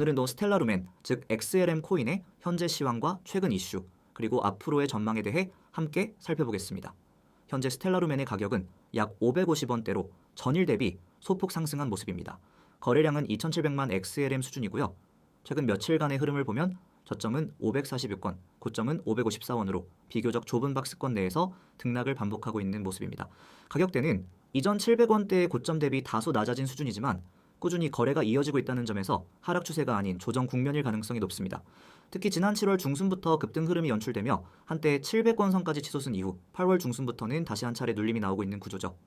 오늘은 스텔라루멘, 즉 XLM 코인의 현재 시황과 최근 이슈, 그리고 앞으로의 전망에 대해 함께 살펴보겠습니다. 현재 스텔라루멘의 가격은 약 550원대로 전일 대비 소폭 상승한 모습입니다. 거래량은 2,700만 XLM 수준이고요. 최근 며칠간의 흐름을 보면 저점은 546건, 고점은 554원으로 비교적 좁은 박스권 내에서 등락을 반복하고 있는 모습입니다. 가격대는 이전 700원대의 고점 대비 다소 낮아진 수준이지만 꾸준히 거래가 이어지고 있다는 점에서 하락 추세가 아닌 조정 국면일 가능성이 높습니다. 특히 지난 7월 중순부터 급등 흐름이 연출되며 한때 700원 선까지 치솟은 이후 8월 중순부터는 다시 한 차례 눌림이 나오고 있는 구조죠.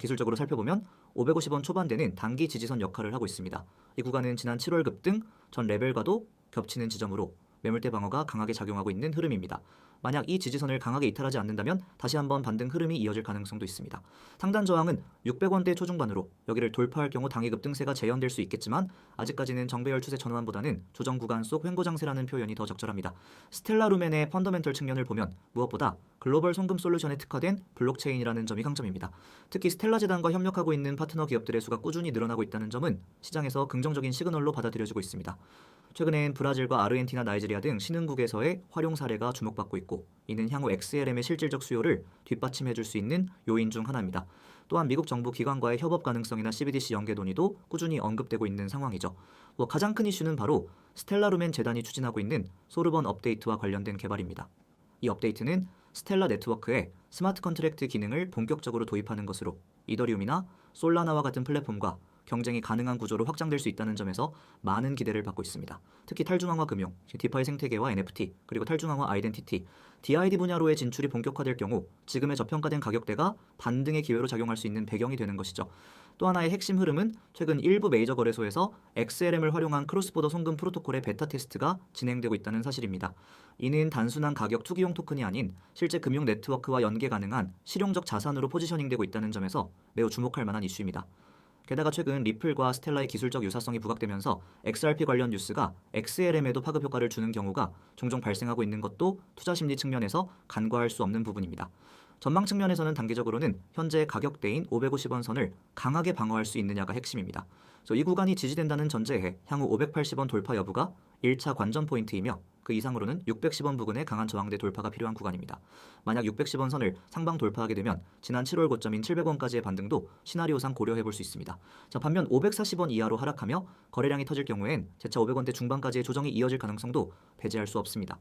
기술적으로 살펴보면 550원 초반대는 단기 지지선 역할을 하고 있습니다. 이 구간은 지난 7월 급등 전 레벨과도 겹치는 지점으로 매물대 방어가 강하게 작용하고 있는 흐름입니다. 만약 이 지지선을 강하게 이탈하지 않는다면 다시 한번 반등 흐름이 이어질 가능성도 있습니다. 상단 저항은 600원대 초중반으로 여기를 돌파할 경우 당일 급등세가 재현될 수 있겠지만 아직까지는 정배열 추세 전환보다는 조정 구간 속 횡보장세라는 표현이 더 적절합니다. 스텔라루멘의 펀더멘털 측면을 보면 무엇보다 글로벌 송금 솔루션에 특화된 블록체인이라는 점이 강점입니다. 특히 스텔라 재단과 협력하고 있는 파트너 기업들의 수가 꾸준히 늘어나고 있다는 점은 시장에서 긍정적인 시그널로 받아들여지고 있습니다. 최근엔 브라질과 아르헨티나, 나이지리아 등 신흥국에서의 활용 사례가 주목받고 있고 이는 향후 XLM의 실질적 수요를 뒷받침해줄 수 있는 요인 중 하나입니다. 또한 미국 정부 기관과의 협업 가능성이나 CBDC 연계 논의도 꾸준히 언급되고 있는 상황이죠. 가장 큰 이슈는 바로 스텔라루멘 재단이 추진하고 있는 소르번 업데이트와 관련된 개발입니다. 이 업데이트는 스텔라 네트워크에 스마트 컨트랙트 기능을 본격적으로 도입하는 것으로 이더리움이나 솔라나와 같은 플랫폼과 경쟁이 가능한 구조로 확장될 수 있다는 점에서 많은 기대를 받고 있습니다. 특히 탈중앙화 금융, 디파이 생태계와 NFT, 그리고 탈중앙화 아이덴티티, DID 분야로의 진출이 본격화될 경우 지금의 저평가된 가격대가 반등의 기회로 작용할 수 있는 배경이 되는 것이죠. 또 하나의 핵심 흐름은 최근 일부 메이저 거래소에서 XLM을 활용한 크로스보더 송금 프로토콜의 베타 테스트가 진행되고 있다는 사실입니다. 이는 단순한 가격 투기용 토큰이 아닌 실제 금융 네트워크와 연계 가능한 실용적 자산으로 포지셔닝되고 있다는 점에서 매우 주목할 만한 이슈입니다. 게다가 최근 리플과 스텔라의 기술적 유사성이 부각되면서 XRP 관련 뉴스가 XLM에도 파급 효과를 주는 경우가 종종 발생하고 있는 것도 투자 심리 측면에서 간과할 수 없는 부분입니다. 전망 측면에서는 단기적으로는 현재 가격대인 550원 선을 강하게 방어할 수 있느냐가 핵심입니다. 이 구간이 지지된다는 전제에 향후 580원 돌파 여부가 1차 관전 포인트이며 그 이상으로는 610원 부근의 강한 저항대 돌파가 필요한 구간입니다. 만약 610원 선을 상방 돌파하게 되면 지난 7월 고점인 700원까지의 반등도 시나리오상 고려해볼 수 있습니다. 반면 540원 이하로 하락하며 거래량이 터질 경우엔 재차 500원대 중반까지의 조정이 이어질 가능성도 배제할 수 없습니다.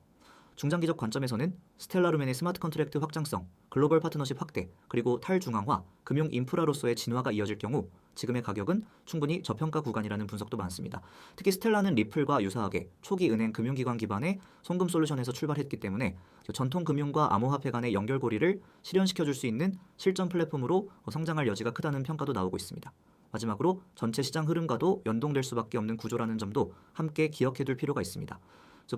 중장기적 관점에서는 스텔라루멘의 스마트 컨트랙트 확장성, 글로벌 파트너십 확대, 그리고 탈중앙화, 금융 인프라로서의 진화가 이어질 경우 지금의 가격은 충분히 저평가 구간이라는 분석도 많습니다. 특히 스텔라는 리플과 유사하게 초기 은행 금융기관 기반의 송금 솔루션에서 출발했기 때문에 전통 금융과 암호화폐 간의 연결고리를 실현시켜줄 수 있는 실전 플랫폼으로 성장할 여지가 크다는 평가도 나오고 있습니다. 마지막으로 전체 시장 흐름과도 연동될 수밖에 없는 구조라는 점도 함께 기억해둘 필요가 있습니다.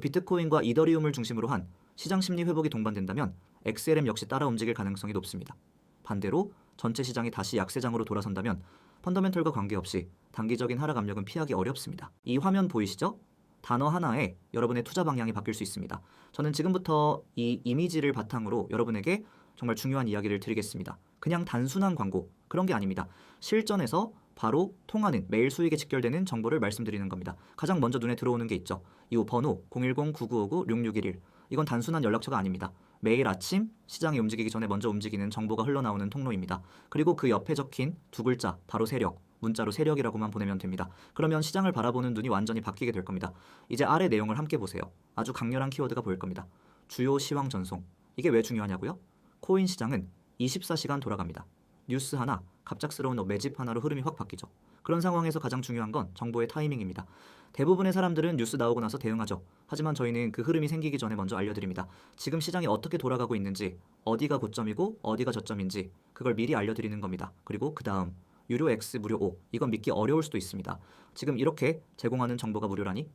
비트코인과 이더리움을 중심으로 한 시장 심리 회복이 동반된다면 XLM 역시 따라 움직일 가능성이 높습니다. 반대로 전체 시장이 다시 약세장으로 돌아선다면 펀더멘털과 관계없이 단기적인 하락 압력은 피하기 어렵습니다. 이 화면 보이시죠? 단어 하나에 여러분의 투자 방향이 바뀔 수 있습니다. 저는 지금부터 이 이미지를 바탕으로 여러분에게 정말 중요한 이야기를 드리겠습니다. 그냥 단순한 광고, 그런 게 아닙니다. 실전에서 바로 통하는 매일 수익에 직결되는 정보를 말씀드리는 겁니다. 가장 먼저 눈에 들어오는 게 있죠. 이후 번호 010-9959-6611. 이건 단순한 연락처가 아닙니다. 매일 아침 시장이 움직이기 전에 먼저 움직이는 정보가 흘러나오는 통로입니다. 그리고 그 옆에 적힌 두 글자, 바로 세력, 문자로 세력이라고만 보내면 됩니다. 그러면 시장을 바라보는 눈이 완전히 바뀌게 될 겁니다. 이제 아래 내용을 함께 보세요. 아주 강렬한 키워드가 보일 겁니다. 주요 시황 전송. 이게 왜 중요하냐고요? 코인 시장은 24시간 돌아갑니다. 뉴스 하나, 갑작스러운 매집 하나로 흐름이 확 바뀌죠. 그런 상황에서 가장 중요한 건 정보의 타이밍입니다. 대부분의 사람들은 뉴스 나오고 나서 대응하죠. 하지만 저희는 그 흐름이 생기기 전에 먼저 알려드립니다. 지금 시장이 어떻게 돌아가고 있는지, 어디가 고점이고 어디가 저점인지 그걸 미리 알려드리는 겁니다. 그리고 그 다음 유료 X, 무료 O, 이건 믿기 어려울 수도 있습니다. 지금 이렇게 제공하는 정보가 무료라니?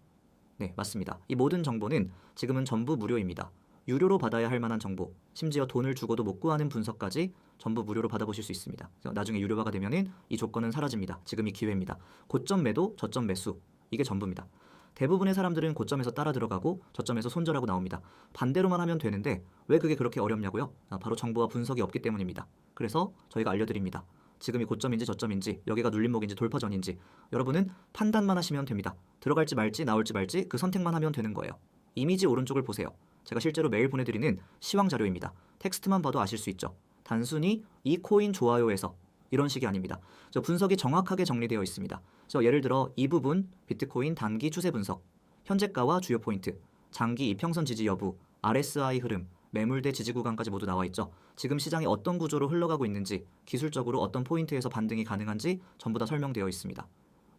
네, 맞습니다. 이 모든 정보는 지금은 전부 무료입니다. 유료로 받아야 할 만한 정보, 심지어 돈을 주고도 못 구하는 분석까지 전부 무료로 받아보실 수 있습니다. 나중에 유료화가 되면은 이 조건은 사라집니다. 지금이 기회입니다. 고점 매도, 저점 매수, 이게 전부입니다. 대부분의 사람들은 고점에서 따라 들어가고 저점에서 손절하고 나옵니다. 반대로만 하면 되는데 왜 그게 그렇게 어렵냐고요? 바로 정보와 분석이 없기 때문입니다. 그래서 저희가 알려드립니다. 지금이 고점인지 저점인지, 여기가 눌림목인지 돌파전인지 여러분은 판단만 하시면 됩니다. 들어갈지 말지 나올지 말지 그 선택만 하면 되는 거예요. 이미지 오른쪽을 보세요. 제가 실제로 매일 보내드리는 시황 자료입니다. 텍스트만 봐도 아실 수 있죠. 단순히 이 코인 좋아요에서 이런 식이 아닙니다. 분석이 정확하게 정리되어 있습니다. 예를 들어 이 부분 비트코인 단기 추세 분석, 현재가와 주요 포인트, 장기 이평선 지지 여부, RSI 흐름, 매물대 지지 구간까지 모두 나와 있죠. 지금 시장이 어떤 구조로 흘러가고 있는지, 기술적으로 어떤 포인트에서 반등이 가능한지 전부 다 설명되어 있습니다.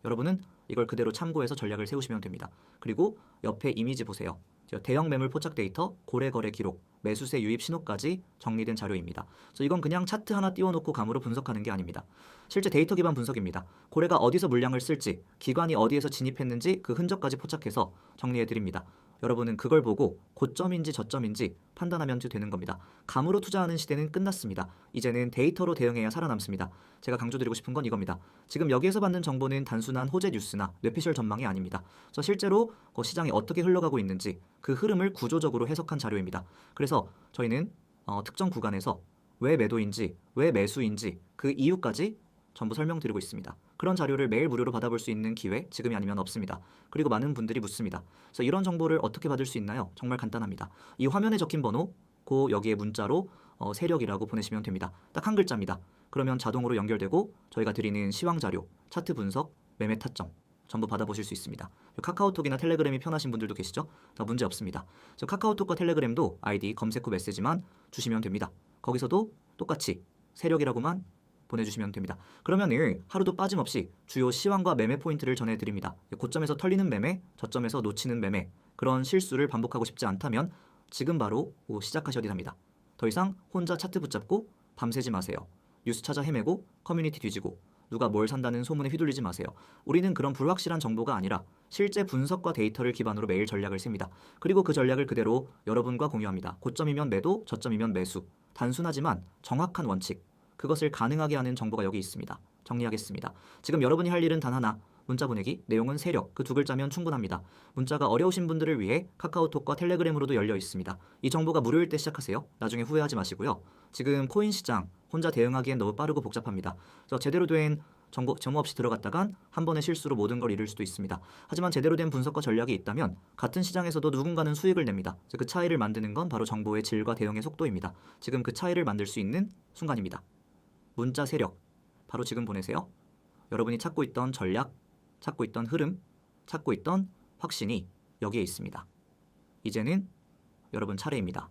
여러분은 이걸 그대로 참고해서 전략을 세우시면 됩니다. 그리고 옆에 이미지 보세요. 대형 매물 포착 데이터, 고래 거래 기록, 매수세 유입 신호까지 정리된 자료입니다. 이건 그냥 차트 하나 띄워놓고 감으로 분석하는 게 아닙니다. 실제 데이터 기반 분석입니다. 고래가 어디서 물량을 쓸지, 기관이 어디에서 진입했는지 그 흔적까지 포착해서 정리해드립니다. 여러분은 그걸 보고 고점인지 저점인지 판단하면 되는 겁니다. 감으로 투자하는 시대는 끝났습니다. 이제는 데이터로 대응해야 살아남습니다. 제가 강조드리고 싶은 건 이겁니다. 지금 여기에서 받는 정보는 단순한 호재 뉴스나 뇌피셜 전망이 아닙니다. 실제로 시장이 어떻게 흘러가고 있는지 그 흐름을 구조적으로 해석한 자료입니다. 그래서 저희는 특정 구간에서 왜 매도인지, 왜 매수인지 그 이유까지 전부 설명드리고 있습니다. 그런 자료를 매일 무료로 받아볼 수 있는 기회 지금이 아니면 없습니다. 그리고 많은 분들이 묻습니다. 그래서 이런 정보를 어떻게 받을 수 있나요? 정말 간단합니다. 이 화면에 적힌 번호, 여기에 문자로 세력이라고 보내시면 됩니다. 딱 한 글자입니다. 그러면 자동으로 연결되고 저희가 드리는 시황 자료, 차트 분석, 매매 타점 전부 받아보실 수 있습니다. 카카오톡이나 텔레그램이 편하신 분들도 계시죠? 문제 없습니다. 카카오톡과 텔레그램도 아이디 검색 후 메시지만 주시면 됩니다. 거기서도 똑같이 세력이라고만 보내주시면 됩니다. 그러면 하루도 빠짐없이 주요 시황과 매매 포인트를 전해드립니다. 고점에서 털리는 매매, 저점에서 놓치는 매매, 그런 실수를 반복하고 싶지 않다면 지금 바로 시작하셔야 합니다. 더 이상 혼자 차트 붙잡고 밤새지 마세요. 뉴스 찾아 헤매고 커뮤니티 뒤지고 누가 뭘 산다는 소문에 휘둘리지 마세요. 우리는 그런 불확실한 정보가 아니라 실제 분석과 데이터를 기반으로 매일 전략을 셉니다. 그리고 그 전략을 그대로 여러분과 공유합니다. 고점이면 매도, 저점이면 매수. 단순하지만 정확한 원칙. 그것을 가능하게 하는 정보가 여기 있습니다. 정리하겠습니다. 지금 여러분이 할 일은 단 하나. 문자 보내기, 내용은 세력, 그 두 글자면 충분합니다. 문자가 어려우신 분들을 위해 카카오톡과 텔레그램으로도 열려 있습니다. 이 정보가 무료일 때 시작하세요. 나중에 후회하지 마시고요. 지금 코인 시장 혼자 대응하기엔 너무 빠르고 복잡합니다. 제대로 된 정보 없이 들어갔다간 한 번의 실수로 모든 걸 잃을 수도 있습니다. 하지만 제대로 된 분석과 전략이 있다면 같은 시장에서도 누군가는 수익을 냅니다. 그 차이를 만드는 건 바로 정보의 질과 대응의 속도입니다. 지금 그 차이를 만들 수 있는 순간입니다. 문자 세력 바로 지금 보내세요. 여러분이 찾고 있던 전략, 찾고 있던 흐름, 찾고 있던 확신이 여기에 있습니다. 이제는 여러분 차례입니다.